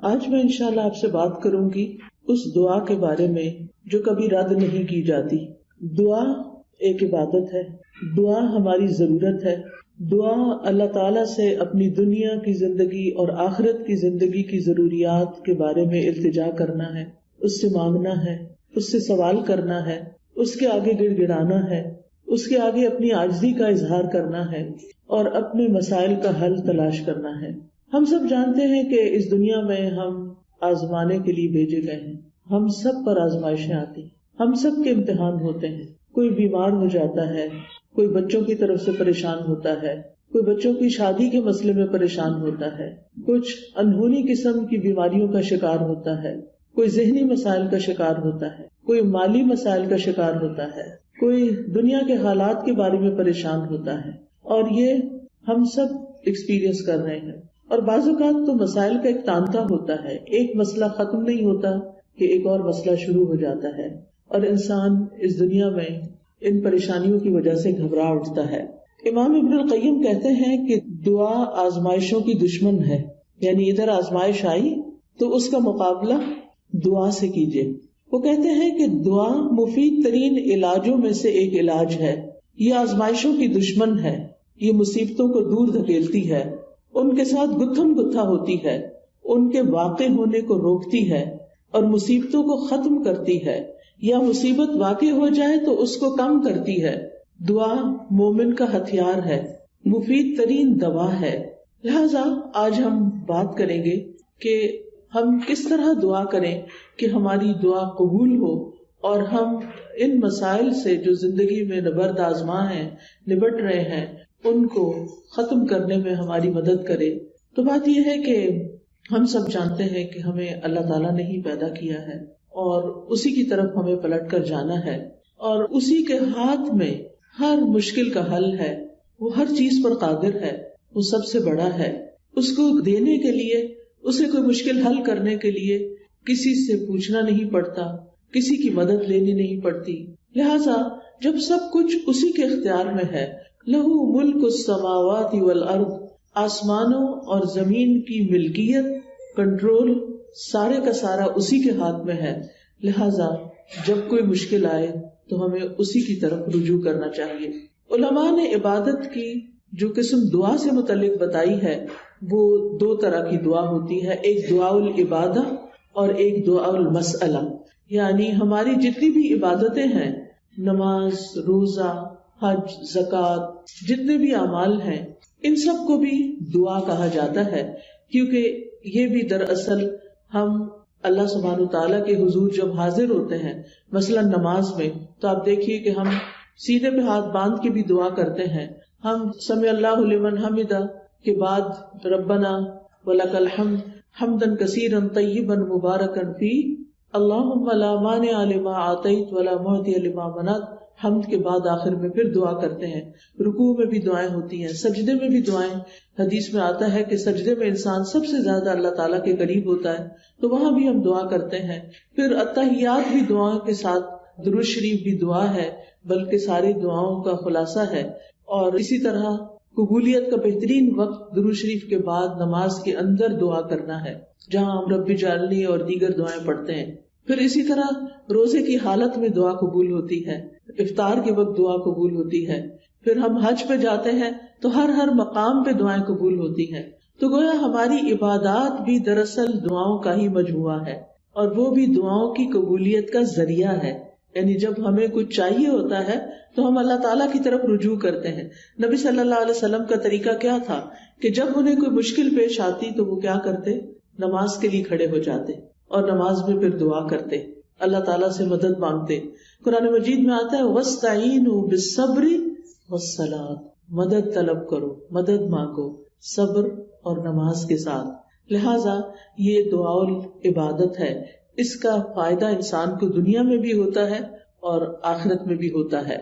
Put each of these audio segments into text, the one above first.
آج میں انشاءاللہ آپ سے بات کروں گی اس دعا کے بارے میں جو کبھی رد نہیں کی جاتی. دعا ایک عبادت ہے، دعا ہماری ضرورت ہے. دعا اللہ تعالیٰ سے اپنی دنیا کی زندگی اور آخرت کی زندگی کی ضروریات کے بارے میں التجا کرنا ہے، اس سے مانگنا ہے، اس سے سوال کرنا ہے، اس کے آگے گڑ گڑانا ہے، اس کے آگے اپنی عاجزی کا اظہار کرنا ہے اور اپنے مسائل کا حل تلاش کرنا ہے. ہم سب جانتے ہیں کہ اس دنیا میں ہم آزمانے کے لیے بھیجے گئے ہیں. ہم سب پر آزمائشیں آتی ہیں، ہم سب کے امتحان ہوتے ہیں. کوئی بیمار ہو جاتا ہے، کوئی بچوں کی طرف سے پریشان ہوتا ہے، کوئی بچوں کی شادی کے مسئلے میں پریشان ہوتا ہے، کچھ انہونی قسم کی بیماریوں کا شکار ہوتا ہے، کوئی ذہنی مسائل کا شکار ہوتا ہے، کوئی مالی مسائل کا شکار ہوتا ہے، کوئی دنیا کے حالات کے بارے میں پریشان ہوتا ہے. اور یہ ہم سب ایکسپیرئنس کر رہے ہیں. اور بعض اوقات تو مسائل کا ایک تانتا ہوتا ہے، ایک مسئلہ ختم نہیں ہوتا کہ ایک اور مسئلہ شروع ہو جاتا ہے، اور انسان اس دنیا میں ان پریشانیوں کی وجہ سے گھبرا اٹھتا ہے. امام ابن القیم کہتے ہیں کہ دعا آزمائشوں کی دشمن ہے، یعنی ادھر آزمائش آئی تو اس کا مقابلہ دعا سے کیجیے. وہ کہتے ہیں کہ دعا مفید ترین علاجوں میں سے ایک علاج ہے. یہ آزمائشوں کی دشمن ہے، یہ مصیبتوں کو دور دھکیلتی ہے، ان کے ساتھ گتھم گتھا ہوتی ہے، ان کے واقع ہونے کو روکتی ہے اور مصیبتوں کو ختم کرتی ہے، یا مصیبت واقع ہو جائے تو اس کو کم کرتی ہے. دعا مومن کا ہتھیار ہے، مفید ترین دوا ہے. لہذا آج ہم بات کریں گے کہ ہم کس طرح دعا کریں کہ ہماری دعا قبول ہو اور ہم ان مسائل سے جو زندگی میں نبرد آزما ہیں، نبٹ رہے ہیں، ان کو ختم کرنے میں ہماری مدد کرے. تو بات یہ ہے کہ ہم سب جانتے ہیں کہ ہمیں اللہ تعالیٰ نے ہی پیدا کیا ہے اور اسی کی طرف ہمیں پلٹ کر جانا ہے، اور اسی کے ہاتھ میں ہر مشکل کا حل ہے. وہ ہر چیز پر قادر ہے، وہ سب سے بڑا ہے. اس کو دینے کے لیے، اسے کوئی مشکل حل کرنے کے لیے کسی سے پوچھنا نہیں پڑتا، کسی کی مدد لینی نہیں پڑتی. لہٰذا جب سب کچھ اسی کے اختیار میں ہے، لہو ملک السماوات والارض، آسمانوں اور زمین کی ملکیت، کنٹرول، سارے کا سارا اسی کے ہاتھ میں ہے. لہٰذا جب کوئی مشکل آئے تو ہمیں اسی کی طرف رجوع کرنا چاہیے. علماء نے عبادت کی جو قسم دعا سے متعلق بتائی ہے وہ دو طرح کی دعا ہوتی ہے، ایک دعا العبادہ اور ایک دعا المسئلہ. یعنی ہماری جتنی بھی عبادتیں ہیں، نماز، روزہ، حج، زکوٰۃ، جتنے بھی اعمال ہیں، ان سب کو بھی دعا کہا جاتا ہے، کیونکہ یہ بھی دراصل ہم اللہ سبحانہ وتعالیٰ کے حضور جب حاضر ہوتے ہیں، مثلا نماز میں، تو آپ دیکھیے کہ ہم سینے پہ ہاتھ باندھ کے بھی دعا کرتے ہیں. ہم سمع اللہ لمن حمدہ کے بعد ربنا ولک الحمد حمدا کثیرا طیبا مبارکا فیہ اللہم لا مانع لما اعطیت ولا معطی لما منعت. حمد کے بعد آخر میں پھر دعا کرتے ہیں. رکوع میں بھی دعائیں ہوتی ہیں، سجدے میں بھی دعائیں. حدیث میں آتا ہے کہ سجدے میں انسان سب سے زیادہ اللہ تعالیٰ کے قریب ہوتا ہے، تو وہاں بھی ہم دعا کرتے ہیں. پھر التحیات بھی دعاؤں کے ساتھ، درود شریف بھی دعا ہے، بلکہ ساری دعاؤں کا خلاصہ ہے. اور اسی طرح قبولیت کا بہترین وقت درود شریف کے بعد نماز کے اندر دعا کرنا ہے، جہاں ہم رب اجعلنی اور دیگر دعائیں پڑھتے ہیں. پھر اسی طرح روزے کی حالت میں دعا قبول ہوتی ہے، افطار کے وقت دعا قبول ہوتی ہے. پھر ہم حج پہ جاتے ہیں تو ہر مقام پہ دعائیں قبول ہوتی ہیں. تو گویا ہماری عبادات بھی دراصل دعاؤں کا ہی مجموعہ ہے، اور وہ بھی دعاؤں کی قبولیت کا ذریعہ ہے. یعنی جب ہمیں کچھ چاہیے ہوتا ہے تو ہم اللہ تعالیٰ کی طرف رجوع کرتے ہیں. نبی صلی اللہ علیہ وسلم کا طریقہ کیا تھا کہ جب انہیں کوئی مشکل پیش آتی تو وہ کیا کرتے؟ نماز کے لیے کھڑے ہو جاتے اور نماز میں پھر دعا کرتے، اللہ تعالیٰ سے مدد مانگتے. قرآن مجید میں آتا ہے وَاسْتَعِینُوا بِالصَّبْرِ وَالصَّلَاةِ، مدد طلب کرو، مدد مانگو صبر اور نماز کے ساتھ. لہٰذا یہ دعا العبادت ہے، اس کا فائدہ انسان کو دنیا میں بھی ہوتا ہے اور آخرت میں بھی ہوتا ہے.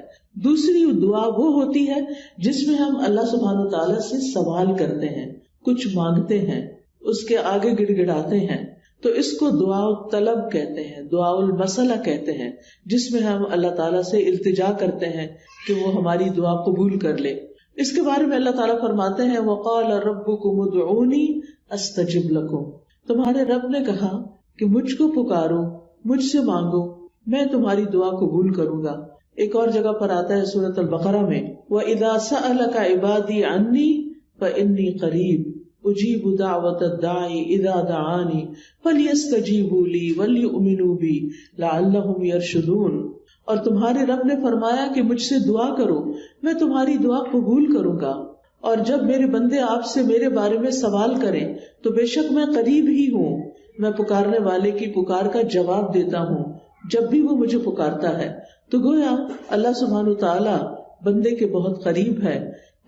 دوسری دعا وہ ہوتی ہے جس میں ہم اللہ سبحانہ تعالیٰ سے سوال کرتے ہیں، کچھ مانگتے ہیں، اس کے آگے گڑ گڑاتے ہیں. تو اس کو دعا طلب کہتے ہیں، دعا المسئلہ کہتے ہیں، جس میں ہم اللہ تعالیٰ سے التجا کرتے ہیں کہ وہ ہماری دعا قبول کر لے. اس کے بارے میں اللہ تعالیٰ فرماتے ہیں وَقَالَ رَبُّكُمُ ادْعُونِي أَسْتَجِبْ لَكُمْ. تمہارے رب نے کہا کہ مجھ کو پکارو، مجھ سے مانگو، میں تمہاری دعا قبول کروں گا۔ ایک اور جگہ پر آتا ہے سورۃ البقرہ میں، وَإِذَا سَأَلَكَ عِبَادِي عَنِّي فَإِنِّي قَرِيبٌ أُجِيبُ دَعْوَةَ الدَّاعِ إِذَا دَعَانِ فَلْيَسْتَجِيبُوا لِي وَلْيُؤْمِنُوا بِي لَعَلَّهُمْ يَرْشُدُونَ۔ اور تمہارے رب نے فرمایا کہ مجھ سے دعا کرو، میں تمہاری دعا قبول کروں گا، اور جب میرے بندے آپ سے میرے بارے میں سوال کریں تو بے شک میں قریب ہی ہوں، میں پکارنے والے کی پکار کا جواب دیتا ہوں جب بھی وہ مجھے پکارتا ہے۔ تو گویا اللہ سبحانہ وتعالی بندے کے بہت قریب ہے۔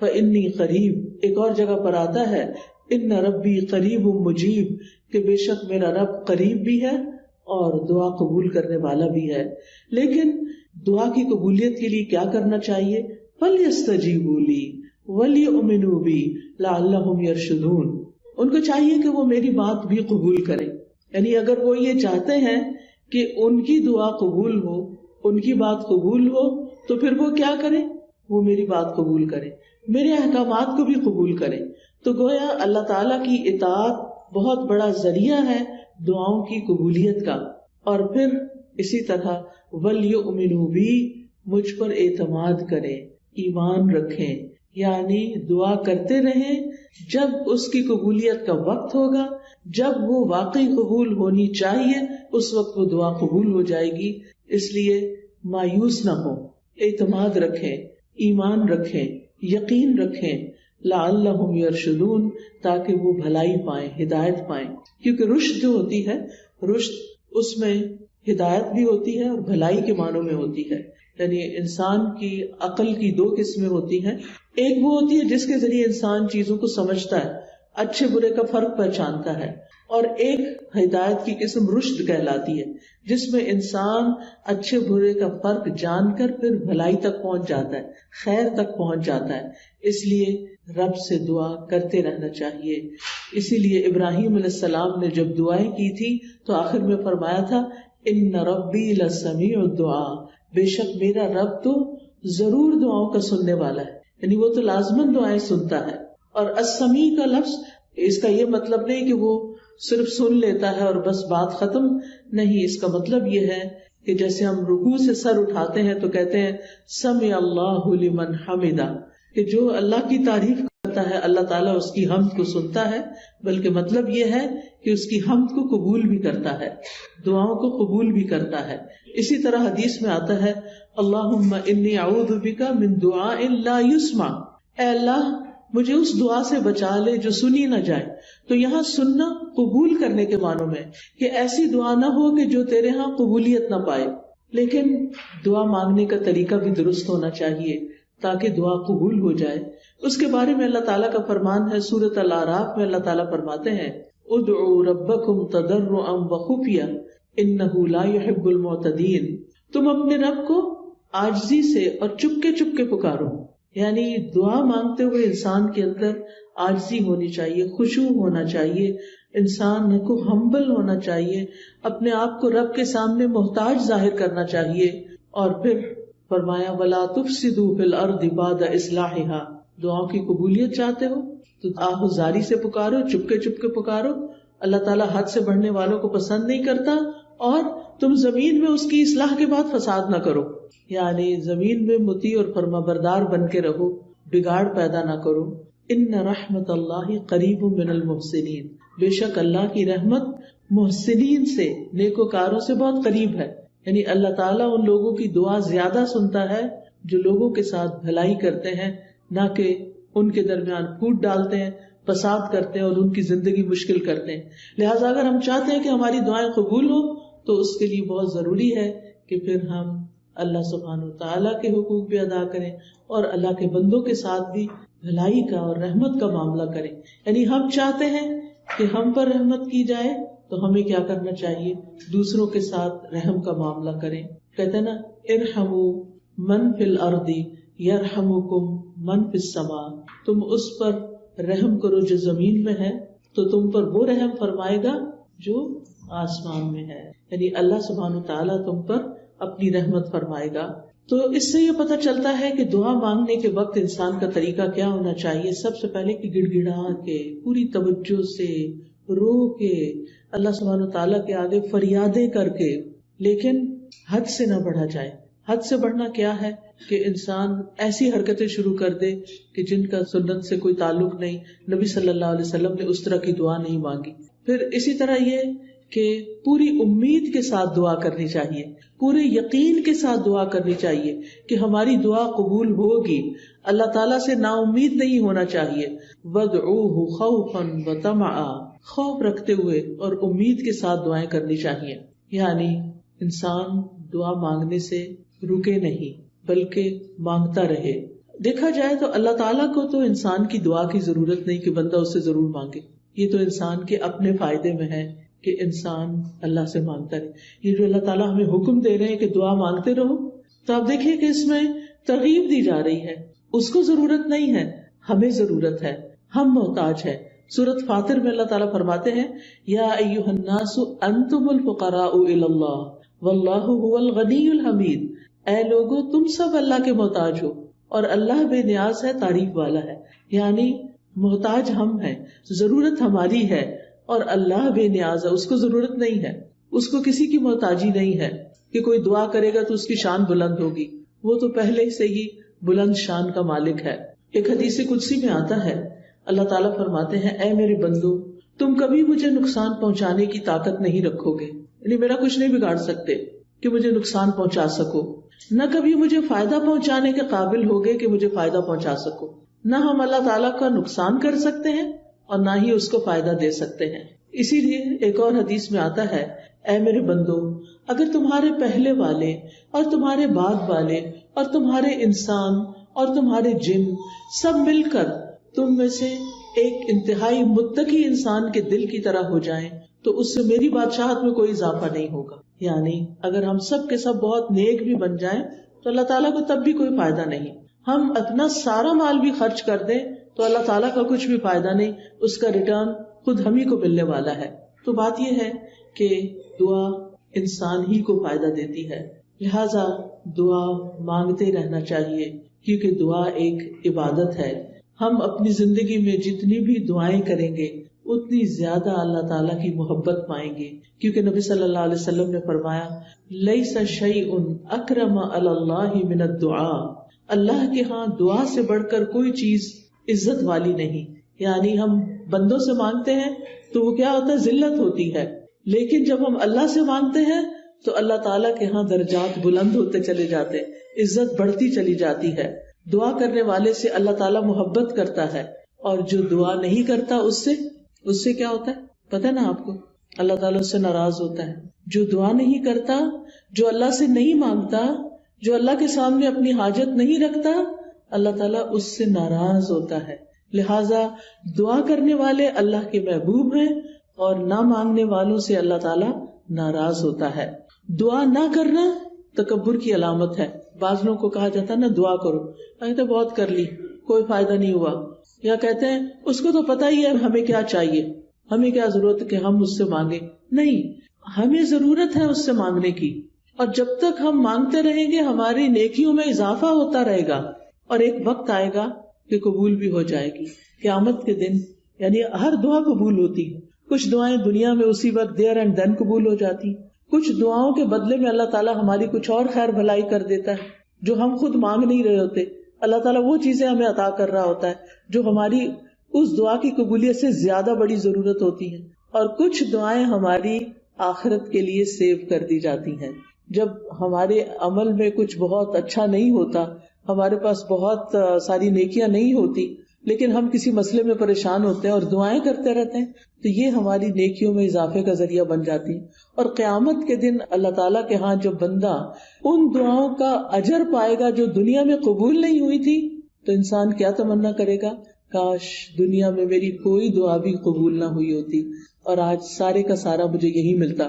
فَإِنِّي قریب، ایک اور جگہ پر آتا ہے ان ربی قریب مجیب، کہ بے شک میرا رب قریب بھی ہے اور دعا قبول کرنے والا بھی ہے۔ لیکن دعا کی قبولیت کے لیے کیا کرنا چاہیے؟ فَلْيَسْتَجِيبُوا لِي وَلْيُؤْمِنُوا بِي لَعَلَّهُمْ يَرْشُدُونَ۔ ان کو چاہیے کہ وہ میری بات بھی قبول کریں، یعنی اگر وہ یہ چاہتے ہیں کہ ان کی دعا قبول ہو، ان کی بات قبول ہو، تو پھر وہ کیا کریں؟ وہ میری بات قبول کریں، میرے احکامات کو بھی قبول کریں۔ تو گویا اللہ تعالیٰ کی اطاعت بہت بڑا ذریعہ ہے دعاؤں کی قبولیت کا۔ اور پھر اسی طرح وَلْيُؤْمِنُوا بِي، مجھ پر اعتماد کریں، ایمان رکھیں، یعنی دعا کرتے رہیں، جب اس کی قبولیت کا وقت ہوگا، جب وہ واقعی قبول ہونی چاہیے، اس وقت وہ دعا قبول ہو جائے گی۔ اس لیے مایوس نہ ہو، اعتماد رکھیں، ایمان رکھیں، یقین رکھیں، لعلہم یرشدون، تاکہ وہ بھلائی پائیں، ہدایت پائیں۔ کیونکہ رشد جو ہوتی ہے، رشد اس میں ہدایت بھی ہوتی ہے اور بھلائی کے معنوں میں ہوتی ہے۔ یعنی انسان کی عقل کی دو قسمیں ہوتی ہیں، ایک وہ ہوتی ہے جس کے ذریعے انسان چیزوں کو سمجھتا ہے، اچھے برے کا فرق پہچانتا ہے، اور ایک ہدایت کی قسم رشد کہلاتی ہے، جس میں انسان اچھے برے کا فرق جان کر پھر بھلائی تک پہنچ جاتا ہے، خیر تک پہنچ جاتا ہے۔ اس لیے رب سے دعا کرتے رہنا چاہیے۔ اسی لیے ابراہیم علیہ السلام نے جب دعائیں کی تھی تو آخر میں فرمایا تھا ان ربی لسمیع الدعاء، بے شک میرا رب تو ضرور دعاؤں کا سننے والا ہے، یعنی وہ تو لازماً دعائیں سنتا ہے۔ اور السمیع کا لفظ، اس کا یہ مطلب نہیں کہ وہ صرف سن لیتا ہے اور بس بات ختم، نہیں، اس کا مطلب یہ ہے کہ جیسے ہم رکوع سے سر اٹھاتے ہیں تو کہتے ہیں سمع اللہ لمن حمدہ، کہ جو اللہ کی تعریف کرتا ہے اللہ تعالیٰ اس کی حمد کو سنتا ہے، بلکہ مطلب یہ ہے کہ اس کی حمد کو قبول بھی کرتا ہے، دعاؤں کو قبول بھی کرتا ہے۔ اسی طرح حدیث میں آتا ہے اللہم انی اعوذ بک من دعاء لا یسمع، اے اللہ مجھے اس دعا سے بچا لے جو سنی نہ جائے۔ تو یہاں سننا قبول کرنے کے معنوں میں، کہ ایسی دعا نہ ہو کہ جو تیرے ہاں قبولیت نہ پائے، لیکن دعا مانگنے کا طریقہ بھی درست ہونا چاہیے تاکہ دعا قبول ہو جائے۔ اس کے بارے میں اللہ تعالیٰ کا فرمان ہے سورۃ الاعراف میں، اللہ تعالیٰ فرماتے ہیں ادعوا ربکم تضرعا وخفیا انہ لا يحب المعتدین، تم اپنے رب کو عاجزی سے اور چپکے چپکے پکارو، یعنی دعا مانگتے ہوئے انسان کے اندر عاجزی ہونی چاہیے، خشوع ہونا چاہیے، انسان کو ہمبل ہونا چاہیے، اپنے آپ کو رب کے سامنے محتاج ظاہر کرنا چاہیے۔ اور پھر فرمایا وَلَا تُفْسِدُوا فِي الْأَرْضِ بَعْدَ إِصْلَاحِهَا، دعاؤں کی قبولیت چاہتے ہو تو آہوزاری سے پکارو، چپکے چپکے پکارو، اللہ تعالیٰ حد سے بڑھنے والوں کو پسند نہیں کرتا، اور تم زمین میں اس کی اصلاح کے بعد فساد نہ کرو، یعنی زمین میں مطیع اور فرما بردار بن کے رہو، بگاڑ پیدا نہ کرو۔ ان رحمت اللہ قریب من المحسنین، بے شک اللہ کی رحمت محسنین سے، نیکوکاروں سے بہت قریب ہے، یعنی اللہ تعالیٰ ان لوگوں کی دعا زیادہ سنتا ہے جو لوگوں کے ساتھ بھلائی کرتے ہیں، نہ کہ ان کے درمیان پھوٹ ڈالتے ہیں، فساد کرتے ہیں اور ان کی زندگی مشکل کرتے ہیں۔ لہٰذا اگر ہم چاہتے ہیں کہ ہماری دعائیں قبول ہو تو اس کے لیے بہت ضروری ہے کہ پھر ہم اللہ سبحانہ وتعالیٰ کے حقوق بھی ادا کریں اور اللہ کے بندوں کے ساتھ بھی بھلائی کا اور رحمت کا معاملہ کریں۔ یعنی ہم چاہتے ہیں کہ ہم پر رحمت کی جائے تو ہمیں کیا کرنا چاہیے؟ دوسروں کے ساتھ رحم کا معاملہ کریں۔ کہتے ہیں نا ارحموا من فی الارض یرحمکم من فی السماء، تم اس پر رحم کرو جو زمین میں ہے تو تم پر وہ رحم فرمائے گا جو آسمان میں ہے، یعنی اللہ سبحانہ تعالیٰ تم پر اپنی رحمت فرمائے گا۔ تو اس سے یہ پتہ چلتا ہے کہ دعا مانگنے کے وقت انسان کا طریقہ کیا ہونا چاہیے۔ سب سے پہلے کہ گڑ گڑا کے، پوری توجہ سے، رو کے، اللہ سبحانہ تعالیٰ کے آگے فریادیں کر کے، لیکن حد سے نہ بڑھا جائے. حد سے بڑھنا کیا ہے کہ انسان ایسی حرکتیں شروع کر دے کہ جن کا سنت سے کوئی تعلق نہیں. نبی صلی اللہ علیہ وسلم نے اس طرح کی دعا نہیں مانگی. پھر اسی طرح یہ کہ پوری امید کے ساتھ دعا کرنی چاہیے، پورے یقین کے ساتھ دعا کرنی چاہیے کہ ہماری دعا قبول ہوگی. اللہ تعالیٰ سے نا امید نہیں ہونا چاہیے. وَادْعُوهُ خَوْفًا وَطَمَعًا، خوف رکھتے ہوئے اور امید کے ساتھ دعائیں کرنی چاہیے. یعنی انسان دعا مانگنے سے رکے نہیں بلکہ مانگتا رہے. دیکھا جائے تو اللہ تعالیٰ کو تو انسان کی دعا کی ضرورت نہیں کہ بندہ اس سے ضرور مانگے. یہ تو انسان کے اپنے فائدے میں ہے کہ انسان اللہ سے مانگتا رہے. یہ جو اللہ تعالیٰ ہمیں حکم دے رہے ہیں کہ دعا مانگتے رہو، تو آپ دیکھیے کہ اس میں ترغیب دی جا رہی ہے. اس کو ضرورت نہیں ہے، ہمیں ضرورت ہے، ہم محتاج ہیں. سورۃ فاطر میں اللہ تعالیٰ فرماتے ہیں یا ایھا الناس انتم الفقراء الی اللہ واللہ هو الغنی الحمید. اے لوگو تم سب اللہ کے محتاج ہو اور اللہ بے نیاز ہے، تعریف والا ہے. یعنی محتاج ہم ہیں، ضرورت ہماری ہے اور اللہ بے نیاز ہے، اس کو ضرورت نہیں ہے، اس کو کسی کی محتاجی نہیں ہے کہ کوئی دعا کرے گا تو اس کی شان بلند ہوگی. وہ تو پہلے سے ہی بلند شان کا مالک ہے. ایک حدیث قدسی میں آتا ہے اللہ تعالیٰ فرماتے ہیں اے میرے بندو تم کبھی مجھے نقصان پہنچانے کی طاقت نہیں رکھو گے، یعنی میرا کچھ نہیں بگاڑ سکتے کہ مجھے نقصان پہنچا سکو، نہ کبھی مجھے فائدہ پہنچانے کے قابل ہوگے کہ مجھے فائدہ پہنچا سکو. نہ ہم اللہ تعالیٰ کا نقصان کر سکتے ہیں اور نہ ہی اس کو فائدہ دے سکتے ہیں. اسی لیے ایک اور حدیث میں آتا ہے اے میرے بندو اگر تمہارے پہلے والے اور تمہارے بعد والے اور تمہارے انسان اور تمہارے جن سب مل کر تم میں سے ایک انتہائی متقی انسان کے دل کی طرح ہو جائیں تو اس سے میری بادشاہت میں کوئی اضافہ نہیں ہوگا. یعنی اگر ہم سب کے سب بہت نیک بھی بن جائیں تو اللہ تعالیٰ کو تب بھی کوئی فائدہ نہیں. ہم اپنا سارا مال بھی خرچ کر دیں تو اللہ تعالیٰ کا کچھ بھی فائدہ نہیں، اس کا ریٹرن خود ہم ہی کو ملنے والا ہے. تو بات یہ ہے کہ دعا انسان ہی کو فائدہ دیتی ہے، لہذا دعا مانگتے رہنا چاہیے کیونکہ دعا ایک عبادت ہے. ہم اپنی زندگی میں جتنی بھی دعائیں کریں گے اتنی زیادہ اللہ تعالیٰ کی محبت پائیں گے، کیونکہ نبی صلی اللہ علیہ وسلم نے فرمایا لیس شیء اکرم علی اللہ من الدعاء، اللہ کے ہاں دعا سے بڑھ کر کوئی چیز عزت والی نہیں. یعنی ہم بندوں سے مانگتے ہیں تو وہ کیا ہوتا ہے، ذلت ہوتی ہے، لیکن جب ہم اللہ سے مانگتے ہیں تو اللہ تعالیٰ کے ہاں درجات بلند ہوتے چلے جاتے، عزت بڑھتی چلی جاتی ہے. دعا کرنے والے سے اللہ تعالیٰ محبت کرتا ہے اور جو دعا نہیں کرتا اس سے کیا ہوتا ہے پتہ نا آپ کو، اللہ تعالیٰ اس سے ناراض ہوتا ہے. جو دعا نہیں کرتا، جو اللہ سے نہیں مانگتا، جو اللہ کے سامنے اپنی حاجت نہیں رکھتا، اللہ تعالیٰ اس سے ناراض ہوتا ہے. لہٰذا دعا کرنے والے اللہ کے محبوب ہیں اور نہ مانگنے والوں سے اللہ تعالیٰ ناراض ہوتا ہے. دعا نہ کرنا تکبر کی علامت ہے. بعض لوگوں کو کہا جاتا ہے نا دعا کرو، کہتے بہت کر لی کوئی فائدہ نہیں ہوا، یا کہتے ہیں اس کو تو پتہ ہی ہے ہمیں کیا چاہیے، ہمیں کیا ضرورت ہے کہ ہم اس سے مانگے. نہیں، ہمیں ضرورت ہے اس سے مانگنے کی، اور جب تک ہم مانگتے رہیں گے ہماری نیکیوں میں اضافہ ہوتا رہے گا اور ایک وقت آئے گا کہ قبول بھی ہو جائے گی. قیامت کے دن یعنی ہر دعا قبول ہوتی ہے. کچھ دعائیں دنیا میں اسی وقت دیر اینڈ دین قبول ہو جاتی، کچھ دعاؤں کے بدلے میں اللہ تعالیٰ ہماری کچھ اور خیر بھلائی کر دیتا ہے جو ہم خود مانگ نہیں رہے ہوتے. اللہ تعالیٰ وہ چیزیں ہمیں عطا کر رہا ہوتا ہے جو ہماری اس دعا کی قبولیت سے زیادہ بڑی ضرورت ہوتی ہے. اور کچھ دعائیں ہماری آخرت کے لیے سیو کر دی جاتی ہیں. جب ہمارے عمل میں کچھ بہت اچھا نہیں ہوتا، ہمارے پاس بہت ساری نیکیاں نہیں ہوتی، لیکن ہم کسی مسئلے میں پریشان ہوتے ہیں اور دعائیں کرتے رہتے ہیں، تو یہ ہماری نیکیوں میں اضافے کا ذریعہ بن جاتی ہیں. اور قیامت کے دن اللہ تعالیٰ کے ہاں جو بندہ ان دعاؤں کا اجر پائے گا جو دنیا میں قبول نہیں ہوئی تھی، تو انسان کیا تمنا کرے گا، کاش دنیا میں میری کوئی دعا بھی قبول نہ ہوئی ہوتی اور آج سارے کا سارا مجھے یہی ملتا.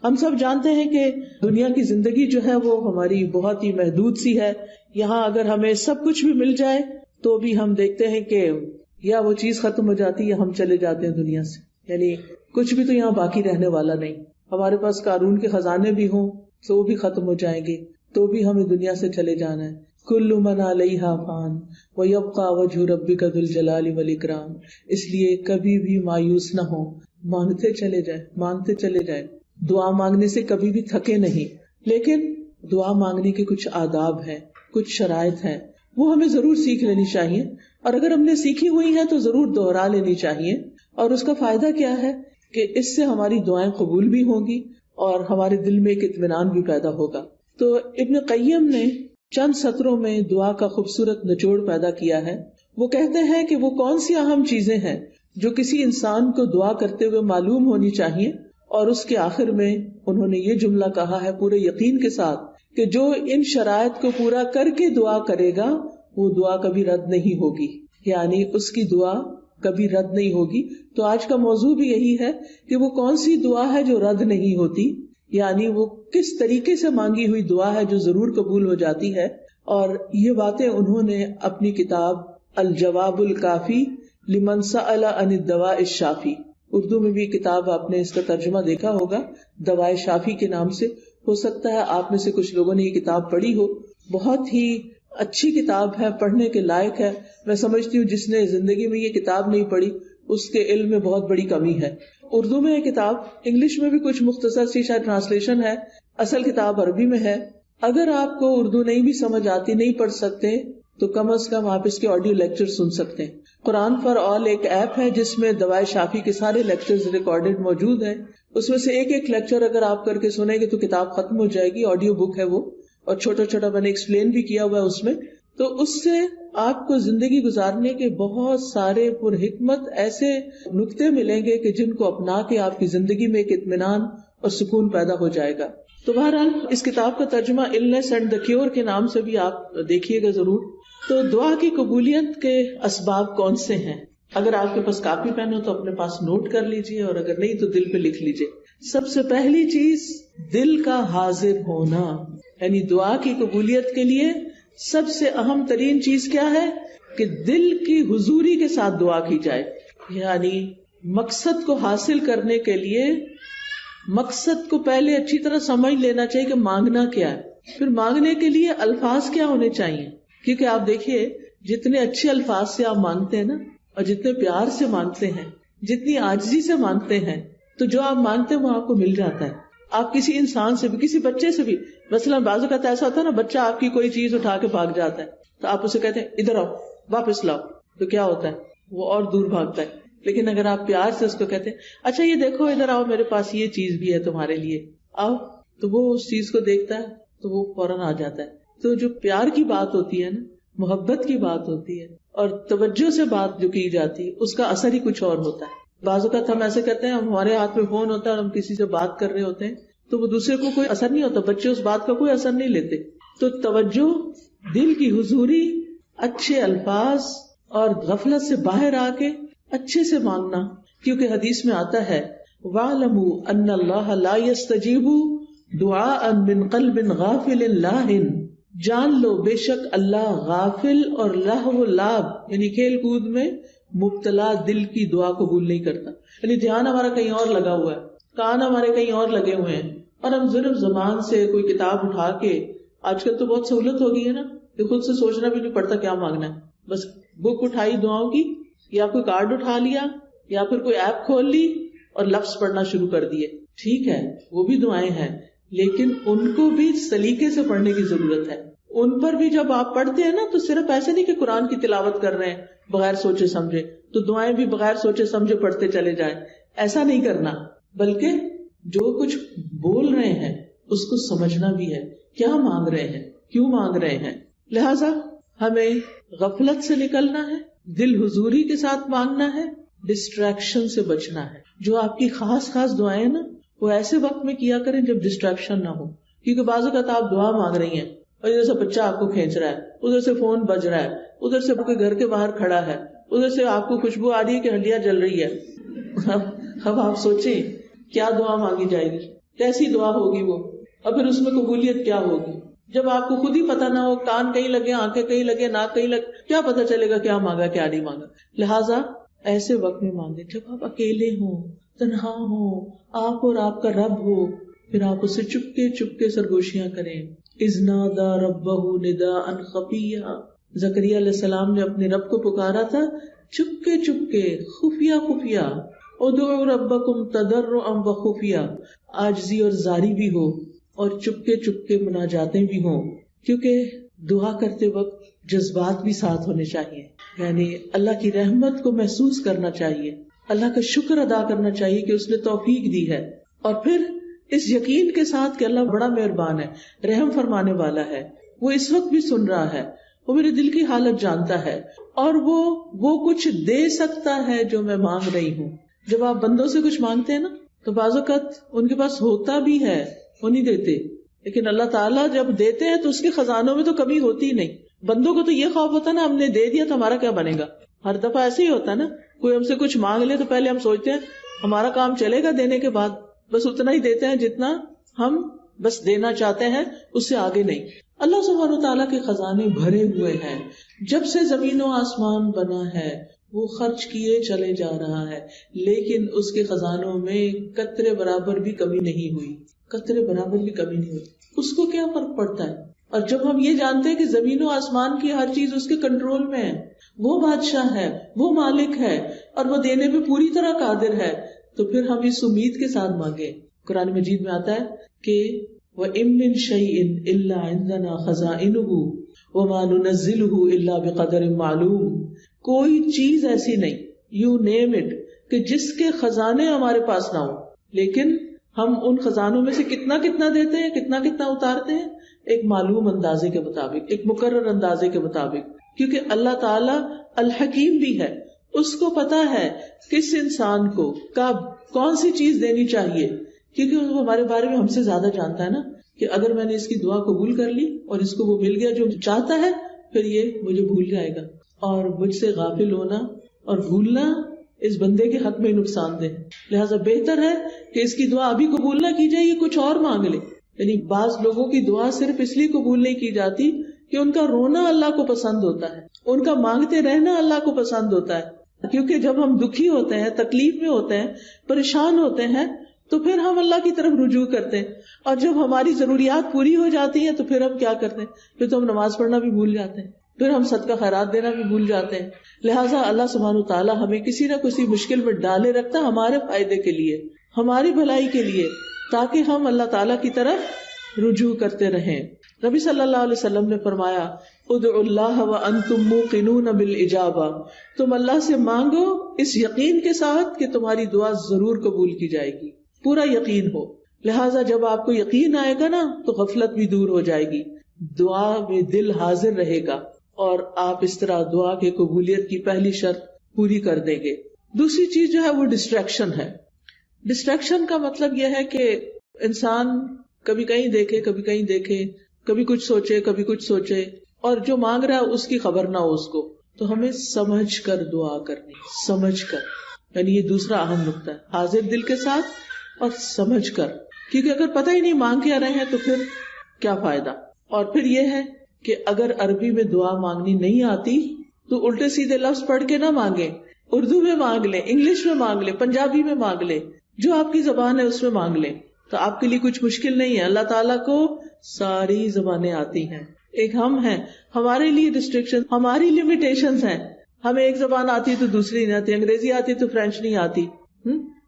ہم سب جانتے ہیں کہ دنیا کی زندگی جو ہے وہ ہماری بہت ہی محدود سی ہے. یہاں اگر ہمیں سب کچھ بھی مل جائے تو بھی ہم دیکھتے ہیں کہ یا وہ چیز ختم ہو جاتی یا ہم چلے جاتے ہیں دنیا سے. یعنی کچھ بھی تو یہاں باقی رہنے والا نہیں. ہمارے پاس قارون کے خزانے بھی ہوں تو وہ بھی ختم ہو جائیں گے، تو بھی ہمیں دنیا سے چلے جانا ہے. کل من علیہا فان ویبقی وجہ ربک ذو الجلال والاکرام. اس لیے کبھی بھی مایوس نہ ہو، مانگتے چلے جائیں، مانگتے چلے جائیں. دعا مانگنے سے کبھی بھی تھکے نہیں. لیکن دعا مانگنے کے کچھ آداب ہیں، کچھ شرائط ہیں، وہ ہمیں ضرور سیکھ لینی چاہیے. اور اگر ہم نے سیکھی ہوئی ہیں تو ضرور دوہرا لینی چاہیے. اور اس کا فائدہ کیا ہے کہ اس سے ہماری دعائیں قبول بھی ہوں گی اور ہمارے دل میں ایک اطمینان بھی پیدا ہوگا. تو ابن قیم نے چند سطروں میں دعا کا خوبصورت نچوڑ پیدا کیا ہے. وہ کہتے ہیں کہ وہ کون سی اہم چیزیں ہیں جو کسی انسان کو دعا کرتے ہوئے معلوم ہونی چاہیے. اور اس کے آخر میں انہوں نے یہ جملہ کہا ہے پورے یقین کے ساتھ کہ جو ان شرائط کو پورا کر کے دعا کرے گا وہ دعا کبھی رد نہیں ہوگی، یعنی اس کی دعا کبھی رد نہیں ہوگی. تو آج کا موضوع بھی یہی ہے کہ وہ کون سی دعا ہے جو رد نہیں ہوتی، یعنی وہ کس طریقے سے مانگی ہوئی دعا ہے جو ضرور قبول ہو جاتی ہے. اور یہ باتیں انہوں نے اپنی کتاب الجواب الکافی لمن سأل عن الدواء الشافی، اردو میں بھی کتاب آپ نے اس کا ترجمہ دیکھا ہوگا دوائے شافی کے نام سے. ہو سکتا ہے آپ میں سے کچھ لوگوں نے یہ کتاب پڑھی ہو. بہت ہی اچھی کتاب ہے، پڑھنے کے لائق ہے. میں سمجھتی ہوں جس نے زندگی میں یہ کتاب نہیں پڑھی اس کے علم میں بہت بڑی کمی ہے. اردو میں یہ کتاب، انگلش میں بھی کچھ مختصر سی شاید ٹرانسلیشن ہے، اصل کتاب عربی میں ہے. اگر آپ کو اردو نہیں بھی سمجھ آتی، نہیں پڑھ سکتے، تو کم از کم آپ اس کے آڈیو لیکچر سن سکتے ہیں. قرآن فار آل ایک ایپ ہے جس میں دوائے شافی کے سارے لیکچرز ریکارڈڈ موجود ہیں. اس میں سے ایک ایک لیکچر اگر آپ کر کے سنیں گے تو کتاب ختم ہو جائے گی. آڈیو بک ہے وہ، اور چھوٹا چھوٹا میں نے ایکسپلین بھی کیا ہوا ہے اس میں. تو اس سے آپ کو زندگی گزارنے کے بہت سارے پر حکمت ایسے نکتے ملیں گے کہ جن کو اپنا کے آپ کی زندگی میں ایک اطمینان اور سکون پیدا ہو جائے گا. تو بہرحال اس کتاب کا ترجمہ النس اینڈ دا کیور کے نام سے بھی آپ دیکھیے گا ضرور. تو دعا کی قبولیت کے اسباب کون سے ہیں؟ اگر آپ کے پاس کاپی پین ہو تو اپنے پاس نوٹ کر لیجئے، اور اگر نہیں تو دل پہ لکھ لیجئے. سب سے پہلی چیز دل کا حاضر ہونا، یعنی دعا کی قبولیت کے لیے سب سے اہم ترین چیز کیا ہے کہ دل کی حضوری کے ساتھ دعا کی جائے. یعنی مقصد کو حاصل کرنے کے لیے مقصد کو پہلے اچھی طرح سمجھ لینا چاہیے کہ مانگنا کیا ہے. پھر مانگنے کے لیے الفاظ کیا ہونے چاہیے، کیونکہ آپ دیکھیے جتنے اچھے الفاظ سے آپ مانگتے ہیں نا، اور جتنے پیار سے مانگتے ہیں، جتنی عاجزی سے مانگتے ہیں، تو جو آپ مانگتے ہیں وہ آپ کو مل جاتا ہے. آپ کسی انسان سے بھی، کسی بچے سے بھی، مثلا بعض اوقات ایسا ہوتا ہے نا، بچہ آپ کی کوئی چیز اٹھا کے بھاگ جاتا ہے تو آپ اسے کہتے ہیں ادھر آؤ، واپس لاؤ، تو کیا ہوتا ہے وہ اور دور بھاگتا ہے. لیکن اگر آپ پیار سے اس کو کہتے ہیں اچھا یہ دیکھو ادھر آؤ، میرے پاس یہ چیز بھی ہے تمہارے لیے، آؤ، تو وہ اس چیز کو دیکھتا ہے تو وہ فوراً آ جاتا ہے. تو جو پیار کی بات ہوتی ہے نا، محبت کی بات ہوتی ہے، اور توجہ سے بات جو کی جاتی ہے، اس کا اثر ہی کچھ اور ہوتا ہے. بعض اوقات ہم ایسے کرتے ہیں، ہمارے ہاتھ میں فون ہوتا ہے اور ہم کسی سے بات کر رہے ہوتے ہیں تو وہ دوسرے کو کوئی اثر نہیں ہوتا، بچے اس بات کا کوئی اثر نہیں لیتے. تو توجہ، دل کی حضوری، اچھے الفاظ، اور غفلت سے باہر آ کے اچھے سے مانگنا. کیونکہ حدیث میں آتا ہے وَاعْلَمُوا أَنَّ اللَّهَ لَا يَسْتَجِيبُ دُعَاءً مِّن قَلْبٍ غَافِلٍ لَاهٍ، جان لو بے شک اللہ غافل اور لہو لعب یعنی کھیل کود میں مبتلا دل کی دعا قبول نہیں کرتا. یعنی دھیان ہمارا کہیں اور لگا ہوا ہے، کان ہمارے کہیں اور لگے ہوئے ہیں، اور ہم صرف زبان سے کوئی کتاب اٹھا کے، آج کل تو بہت سہولت ہو گئی ہے نا کہ خود سے سوچنا بھی نہیں پڑتا کیا مانگنا ہے، بس بک اٹھائی دعاؤں کی، یا کوئی کارڈ اٹھا لیا، یا پھر کوئی ایپ کھول لی اور لفظ پڑھنا شروع کر دیے. ٹھیک ہے وہ بھی دعائیں ہیں، لیکن ان کو بھی سلیقے سے پڑھنے کی ضرورت ہے. ان پر بھی جب آپ پڑھتے ہیں نا تو صرف ایسے نہیں کہ قرآن کی تلاوت کر رہے ہیں بغیر سوچے سمجھے تو دعائیں بھی بغیر سوچے سمجھے پڑھتے چلے جائیں، ایسا نہیں کرنا، بلکہ جو کچھ بول رہے ہیں اس کو سمجھنا بھی ہے، کیا مانگ رہے ہیں، کیوں مانگ رہے ہیں. لہذا ہمیں غفلت سے نکلنا ہے، دل حضوری کے ساتھ مانگنا ہے، ڈسٹریکشن سے بچنا ہے. جو آپ کی خاص خاص دعائیں نا وہ ایسے وقت میں کیا کریں جب ڈسٹریکشن نہ ہو. کیونکہ بعض اوقات آپ دعا مانگ رہی ہیں اور ادھر سے بچہ آپ کو کھینچ رہا ہے، ادھر سے فون بج رہا ہے، ادھر سے کوئی گھر کے باہر کھڑا ہے، ادھر سے آپ کو خوشبو آ رہی ہے کہ ہنڈیاں جل رہی ہے. اب آپ سوچیں کیا دعا مانگی جائے گی، کیسی دعا ہوگی وہ، اور پھر اس میں قبولیت کیا ہوگی جب آپ کو خود ہی پتہ نہ ہو، کان کہیں لگے، آنکھیں کہیں لگے، ناک کہیں لگے، کیا پتہ چلے گا کیا مانگا کیا نہیں مانگا. لہٰذا ایسے وقت میں مانگے جب آپ اکیلے ہوں، تنہا ہوں، آپ اور آپ کا رب ہو، پھر آپ اسے چپکے چپکے سرگوشیاں کریں. اذ نادى ربه نداء خفيا، زکریا علیہ السلام نے اپنے رب کو پکارا تھا چپکے چپکے، خفیہ خفیہ. ادعوا ربکم تضرعا وخفیا، عاجزی اور زاری بھی ہو اور چپکے چپکے مناجاتیں بھی ہوں، کیونکہ دعا کرتے وقت جذبات بھی ساتھ ہونے چاہیے، یعنی اللہ کی رحمت کو محسوس کرنا چاہیے، اللہ کا شکر ادا کرنا چاہیے کہ اس نے توفیق دی ہے، اور پھر اس یقین کے ساتھ کہ اللہ بڑا مہربان ہے، رحم فرمانے والا ہے، وہ اس وقت بھی سن رہا ہے، وہ میرے دل کی حالت جانتا ہے، اور وہ کچھ دے سکتا ہے جو میں مانگ رہی ہوں۔ جب آپ بندوں سے کچھ مانگتے ہیں نا تو بعض اوقات ان کے پاس ہوتا بھی ہے، وہ نہیں دیتے، لیکن اللہ تعالیٰ جب دیتے ہیں تو اس کے خزانوں میں تو کمی ہوتی ہی نہیں۔ بندوں کو تو یہ خوف ہوتا ہے نا، ہم نے دے دیا تو ہمارا کیا بنے گا، ہر دفعہ ایسے ہی ہوتا ہے نا، کوئی ہم سے کچھ مانگ لے تو پہلے ہم سوچتے ہیں ہمارا کام چلے گا دینے کے بعد، بس اتنا ہی دیتے ہیں جتنا ہم بس دینا چاہتے ہیں، اس سے آگے نہیں۔ اللہ سبحانہ وتعالیٰ کے خزانے بھرے ہوئے ہیں، جب سے زمین و آسمان بنا ہے وہ خرچ کیے چلے جا رہا ہے، لیکن اس کے خزانوں میں قطرے برابر بھی کمی نہیں ہوئی، قطرے برابر بھی کمی نہیں ہوئی۔ اس کو کیا فرق پڑتا ہے؟ اور جب ہم یہ جانتے ہیں کہ زمین و آسمان کی ہر چیز اس کے کنٹرول میں ہے، وہ بادشاہ ہے، وہ مالک ہے، اور وہ دینے پہ پوری طرح قادر ہے، تو پھر ہم اس امید کے ساتھ مانگیں۔ قرآن مجید میں آتا ہے کہ وَإِن مِّن شَيْءٍ إِلَّا عِندَنَا خَزَائِنُهُ وَمَا نُنَزِّلُهُ إِلَّا بِقَدَرٍ مَّعْلُومٍ، کوئی چیز ایسی نہیں، یو نیم اٹ، کہ جس کے خزانے ہمارے پاس نہ ہوں، لیکن ہم ان خزانوں میں سے کتنا کتنا دیتے ہیں، کتنا کتنا اتارتے ہیں، ایک معلوم اندازے کے مطابق، ایک مقرر اندازے کے مطابق، کیونکہ اللہ تعالی الحکیم بھی ہے، اس کو پتا ہے کس انسان کو کب کون سی چیز دینی چاہیے، کیونکہ وہ ہمارے بارے میں ہم سے زیادہ جانتا ہے نا، کہ اگر میں نے اس کی دعا قبول کر لی اور اس کو وہ مل گیا جو چاہتا ہے، پھر یہ مجھے بھول جائے گا، اور مجھ سے غافل ہونا اور بھولنا اس بندے کے حق میں نقصان دہ، لہٰذا بہتر ہے کہ اس کی دعا ابھی قبول نہ کی جائے، یہ کچھ اور مانگ لے۔ یعنی بعض لوگوں کی دعا صرف اس لیے قبول نہیں کی جاتی کہ ان کا رونا اللہ کو پسند ہوتا ہے، ان کا مانگتے رہنا اللہ کو پسند ہوتا ہے، کیونکہ جب ہم دکھی ہوتے ہیں، تکلیف میں ہوتے ہیں، پریشان ہوتے ہیں، تو پھر ہم اللہ کی طرف رجوع کرتے ہیں، اور جب ہماری ضروریات پوری ہو جاتی ہیں تو پھر ہم کیا کرتے ہیں، پھر تو ہم نماز پڑھنا بھی بھول جاتے ہیں، پھر ہم صدقہ خیرات دینا بھی بھول جاتے ہیں۔ لہٰذا اللہ سبحانہ وتعالیٰ ہمیں کسی نہ کسی مشکل میں ڈالے رکھتا ہمارے فائدے کے لیے، ہماری بھلائی کے لیے، تاکہ ہم اللہ تعالیٰ کی طرف رجوع کرتے رہیں۔ نبی صلی اللہ علیہ وسلم نے فرمایا ادعوا اللہ وانتم موقنون بالاجابہ، تم اللہ سے مانگو اس یقین کے ساتھ کہ تمہاری دعا ضرور قبول کی جائے گی، پورا یقین ہو۔ لہٰذا جب آپ کو یقین آئے گا نا تو غفلت بھی دور ہو جائے گی، دعا میں دل حاضر رہے گا، اور آپ اس طرح دعا کی قبولیت کی پہلی شرط پوری کر دیں گے۔ دوسری چیز جو ہے وہ ڈسٹریکشن ہے۔ ڈسٹریکشن کا مطلب یہ ہے کہ انسان کبھی کہیں دیکھے، کبھی کہیں دیکھے، کبھی کچھ سوچے، کبھی کچھ سوچے، اور جو مانگ رہا ہے اس کی خبر نہ ہو اس کو۔ تو ہمیں سمجھ کر دعا کرنی، سمجھ کر، یعنی یہ دوسرا اہم نقطہ ہے، حاضر دل کے ساتھ اور سمجھ کر، کیونکہ اگر پتہ ہی نہیں مانگ کیا رہے ہیں تو پھر کیا فائدہ۔ اور پھر یہ ہے کہ اگر عربی میں دعا مانگنی نہیں آتی تو الٹے سیدھے لفظ پڑھ کے نہ مانگیں، اردو میں مانگ لیں، انگلش میں مانگ لیں، پنجابی میں مانگ لیں، جو آپ کی زبان ہے اس میں مانگ لیں، تو آپ کے لیے کچھ مشکل نہیں ہے۔ اللہ تعالیٰ کو ساری زبانیں آتی ہیں، ایک ہم ہیں، ہمارے لیے ریسٹرکشن، ہماری لمیٹیشنز ہیں، ہمیں ایک زبان آتی ہے تو دوسری نہیں آتی، انگریزی آتی ہے تو فرینچ نہیں آتی،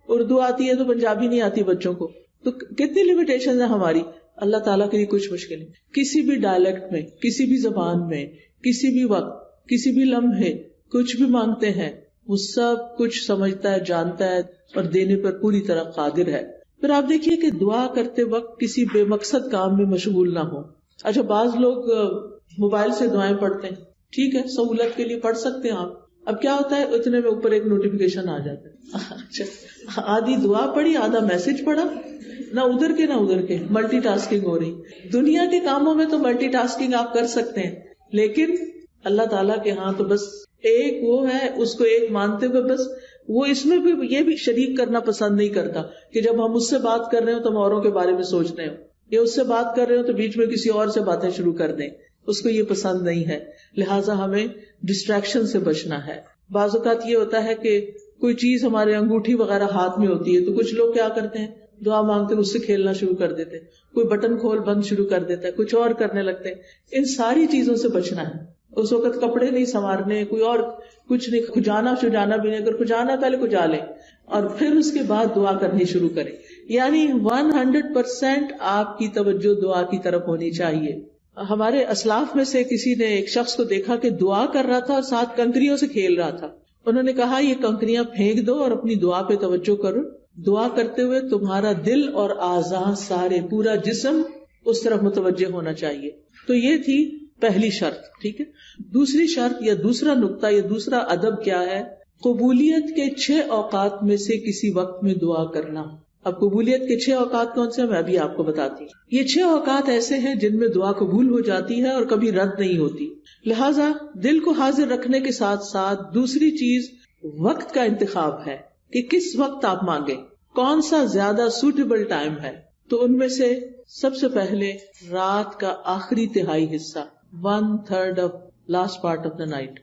اردو آتی ہے تو پنجابی نہیں آتی بچوں کو، تو کتنی لمیٹیشنز ہیں ہماری۔ اللہ تعالیٰ کے لیے کچھ مشکل نہیں، کسی بھی ڈائلیکٹ میں، کسی بھی زبان میں، کسی بھی وقت، کسی بھی لمحے کچھ بھی مانگتے ہیں، وہ سب کچھ سمجھتا ہے، جانتا ہے، اور دینے پر پوری طرح قادر ہے۔ پھر آپ دیکھیے کہ دعا کرتے وقت کسی بے مقصد کام میں مشغول نہ ہو۔ اچھا بعض لوگ موبائل سے دعائیں پڑھتے ہیں، ٹھیک ہے، سہولت کے لیے پڑھ سکتے ہیں آپ، اب کیا ہوتا ہے اتنے میں اوپر ایک نوٹیفیکیشن آ جاتا ہے، اچھا آدھی دعا پڑھی، آدھا میسج پڑھا، نہ ادھر کے نہ ادھر کے، ملٹی ٹاسکنگ ہو رہی۔ دنیا کے کاموں میں تو ملٹی ٹاسکنگ آپ کر سکتے ہیں، لیکن اللہ تعالیٰ کے ہاں تو بس ایک وہ ہے، اس کو ایک مانتے ہوئے بس وہ اس میں بھی یہ بھی شریک کرنا پسند نہیں کرتا کہ جب ہم اس سے بات کر رہے ہوں تو ہم اوروں کے بارے میں سوچ رہے ہوں، یا اس سے بات کر رہے ہوں تو بیچ میں کسی اور سے باتیں شروع کر دیں، اس کو یہ پسند نہیں ہے۔ لہٰذا ہمیں ڈسٹریکشن سے بچنا ہے۔ بعض اوقات یہ ہوتا ہے کہ کوئی چیز ہمارے انگوٹھی وغیرہ ہاتھ میں ہوتی ہے تو کچھ لوگ کیا کرتے ہیں، دعا مانگتے ہیں اس سے کھیلنا شروع کر دیتے ہیں، کوئی بٹن کھول بند شروع کر دیتا ہے، کچھ اور کرنے لگتے ہیں۔ ان ساری چیزوں سے بچنا ہے۔ اس وقت کپڑے نہیں سنوارنے، کوئی اور کچھ نہیں، کھجانا شجانا بھی نہیں، اگر کھجانا پہلے کھجا لیں، اور پھر اس کے بعد دعا کرنی شروع کریں. یعنی 100% آپ کی توجہ دعا کی طرف ہونی چاہیے. ہمارے اسلاف میں سے کسی نے ایک شخص کو دیکھا کہ دعا کر رہا تھا اور ساتھ کنکریوں سے کھیل رہا تھا. انہوں نے کہا یہ کنکریاں پھینک دو اور اپنی دعا پہ توجہ کرو. دعا کرتے ہوئے تمہارا دل اور اعضاء سارے پورا جسم اس طرف متوجہ ہونا چاہیے. تو یہ تھی پہلی شرط. ٹھیک ہے. دوسری شرط یا دوسرا نقطہ یا دوسرا ادب کیا ہے؟ قبولیت کے 6 اوقات میں سے کسی وقت میں دعا کرنا. اب قبولیت کے 6 اوقات کون سے ہیں میں ابھی آپ کو بتاتی ہوں. یہ 6 اوقات ایسے ہیں جن میں دعا قبول ہو جاتی ہے اور کبھی رد نہیں ہوتی. لہذا دل کو حاضر رکھنے کے ساتھ ساتھ دوسری چیز وقت کا انتخاب ہے کہ کس وقت آپ مانگیں, کون سا زیادہ سوٹیبل ٹائم ہے. تو ان میں سے سب سے پہلے رات کا آخری تہائی حصہ, 1/3 of last part of the night.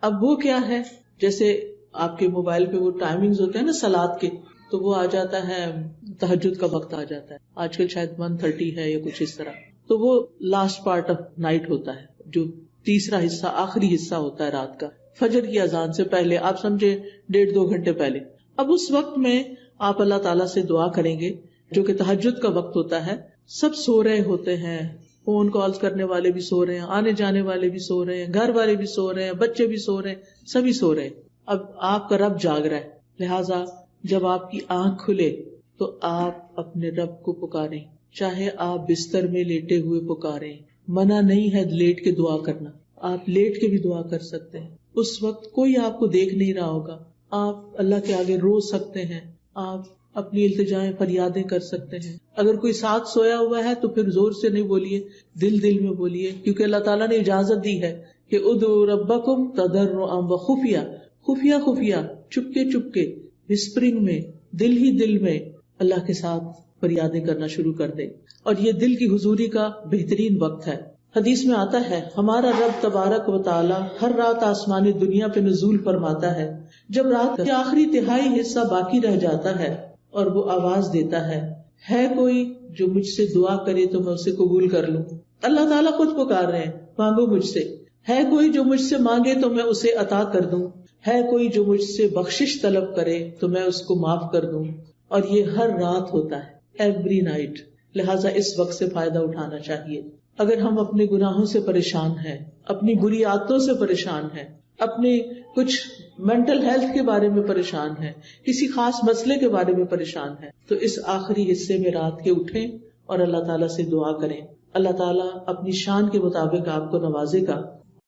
اب وہ کیا ہے, جیسے آپ کے موبائل پہ وہ ٹائمنگز ہوتے ہیں نا صلاۃ کے, تو وہ آ جاتا ہے تہجد کا وقت آ جاتا ہے. آج کل شاید 1:30 ہے یا کچھ اس طرح. تو وہ لاسٹ پارٹ آف نائٹ ہوتا ہے, جو تیسرا حصہ آخری حصہ ہوتا ہے رات کا, فجر کی اذان سے پہلے, آپ سمجھے 1.5-2 گھنٹے پہلے. اب اس وقت میں آپ اللہ تعالیٰ سے دعا کریں گے, جو کہ تہجد کا وقت ہوتا ہے. سب سو رہے ہوتے ہیں, فون کالز کرنے والے بھی سو رہے ہیں, آنے جانے والے بھی سو رہے ہیں, گھر والے بھی سو رہے ہیں, بچے بھی سو رہے ہیں, سبھی سو رہے ہیں. اب آپ کا رب جاگ رہا ہے. لہٰذا جب آپ کی آنکھ کھلے تو آپ اپنے رب کو پکاریں, چاہے آپ بستر میں لیٹے ہوئے پکاریں. منع نہیں ہے لیٹ کے دعا کرنا, آپ لیٹ کے بھی دعا کر سکتے ہیں. اس وقت کوئی آپ کو دیکھ نہیں رہا ہوگا, آپ اللہ کے آگے رو سکتے ہیں, آپ اپنی التجائیں فریادیں کر سکتے ہیں. اگر کوئی ساتھ سویا ہوا ہے تو پھر زور سے نہیں بولیے, دل دل میں بولیے, کیونکہ اللہ تعالیٰ نے اجازت دی ہے کہ ادعوا ربکم تضرعا وخفیہ, خفیہ خفیہ, چپکے چپکے, وسپرنگ میں, دل ہی دل میں اللہ کے ساتھ فریادیں کرنا شروع کر دیں. اور یہ دل کی حضوری کا بہترین وقت ہے. حدیث میں آتا ہے ہمارا رب تبارک و تعالی ہر رات آسمانی دنیا پہ نزول فرماتا ہے. جب رات کا آخری تہائی حصہ باقی رہ جاتا ہے اور وہ آواز دیتا ہے کوئی جو مجھ سے دعا کرے تو میں اسے قبول کر لوں. اللہ تعالیٰ خود پکار رہے ہیں, مانگو مجھ سے. ہے کوئی جو مجھ سے مانگے تو میں اسے عطا کر دوں. ہے کوئی جو مجھ سے بخشش طلب کرے تو میں اس کو معاف کر دوں. اور یہ ہر رات ہوتا ہے, ایوری نائٹ. لہٰذا اس وقت سے فائدہ اٹھانا چاہیے. اگر ہم اپنے گناہوں سے پریشان ہیں, اپنی بری عادتوں سے پریشان ہیں, اپنے کچھ مینٹل ہیلتھ کے بارے میں پریشان ہیں, کسی خاص مسئلے کے بارے میں پریشان ہیں, تو اس آخری حصے میں رات کے اٹھیں اور اللہ تعالیٰ سے دعا کریں. اللہ تعالیٰ اپنی شان کے مطابق آپ کو نوازے گا